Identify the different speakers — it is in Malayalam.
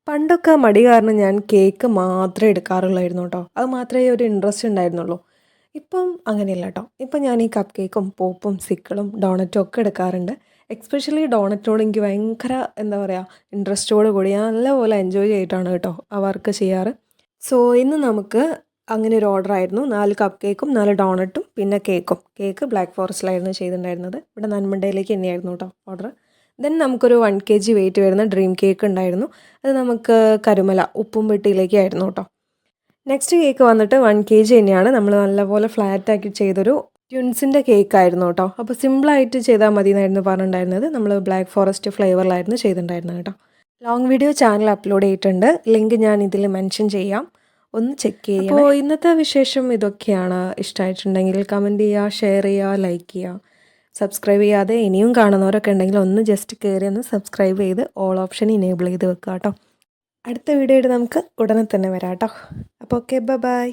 Speaker 1: പണ്ടൊക്കെ മടി കാരണം ഞാൻ കേക്ക് മാത്രമേ എടുക്കാറുള്ളായിരുന്നു കേട്ടോ. അത് മാത്രമേ ഒരു ഇൻട്രസ്റ്റ് ഉണ്ടായിരുന്നുള്ളൂ. ഇപ്പം അങ്ങനെയല്ല കേട്ടോ. ഇപ്പം ഞാൻ ഈ കപ്പ് കേക്കും പോപ്പും സിക്കിളും ഡോണറ്റും ഒക്കെ എടുക്കാറുണ്ട്. എക്സ്പെഷ്യലി ഡോണറ്റിനോട് എനിക്ക് ഭയങ്കര എന്താ പറയുക ഇൻട്രസ്റ്റോട് കൂടി ഞാൻ നല്ലപോലെ എൻജോയ് ചെയ്തിട്ടാണ് കേട്ടോ ആ വർക്ക് ചെയ്യാറ്. സോ ഇന്ന് നമുക്ക് അങ്ങനെ ഒരു ഓർഡർ ആയിരുന്നു. 4 കപ്പ് കേക്കും 4 ഡോണറ്റും പിന്നെ കേക്കും. കേക്ക് ബ്ലാക്ക് ഫോറസ്റ്റിലായിരുന്നു ചെയ്തിട്ടുണ്ടായിരുന്നത്. ഇവിടെ നന്മണ്ടയിലേക്ക് തന്നെയായിരുന്നു കേട്ടോ ഓർഡർ. ദെൻ നമുക്കൊരു 1 kg വെയിറ്റ് വരുന്ന ഡ്രീം കേക്ക് ഉണ്ടായിരുന്നു. അത് നമുക്ക് കരുമല ഉപ്പും പെട്ടിയിലേക്കായിരുന്നു കേട്ടോ. നെക്സ്റ്റ് കേക്ക് വന്നിട്ട് 1 kg തന്നെയാണ്. നമ്മൾ നല്ലപോലെ ഫ്ലാറ്റാക്കി ചെയ്തൊരു ട്വിൻസിൻ്റെ കേക്കായിരുന്നു കേട്ടോ. അപ്പോൾ സിമ്പിളായിട്ട് ചെയ്താൽ മതി എന്നായിരുന്നു പറഞ്ഞിട്ടുണ്ടായിരുന്നത്. നമ്മൾ ബ്ലാക്ക് ഫോറസ്റ്റ് ഫ്ലേവറിലായിരുന്നു ചെയ്തിട്ടുണ്ടായിരുന്നത് കേട്ടോ. ലോങ് വീഡിയോ ചാനൽ അപ്ലോഡ് ചെയ്തിട്ടുണ്ട്. ലിങ്ക് ഞാൻ ഇതിൽ മെൻഷൻ ചെയ്യാം, ഒന്ന് ചെക്ക് ചെയ്യാം. അപ്പോൾ ഇന്നത്തെ വിശേഷം ഇതൊക്കെയാണ്. ഇഷ്ടമായിട്ടുണ്ടെങ്കിൽ കമൻറ്റ് ചെയ്യുക, ഷെയർ ചെയ്യുക, ലൈക്ക് ചെയ്യുക. സബ്സ്ക്രൈബ് ചെയ്യാതെ ഇനിയും കാണുന്നവരൊക്കെ ഉണ്ടെങ്കിൽ ഒന്ന് ജസ്റ്റ് കയറി ഒന്ന് സബ്സ്ക്രൈബ് ചെയ്ത് ഓൾ ഓപ്ഷൻ ഇനേബിൾ ചെയ്ത് വെക്കുക കേട്ടോ. അടുത്ത വീഡിയോയിൽ നമുക്ക് ഉടനെ തന്നെ വരാം കേട്ടോ. അപ്പോൾ ഓക്കെ, ബൈ.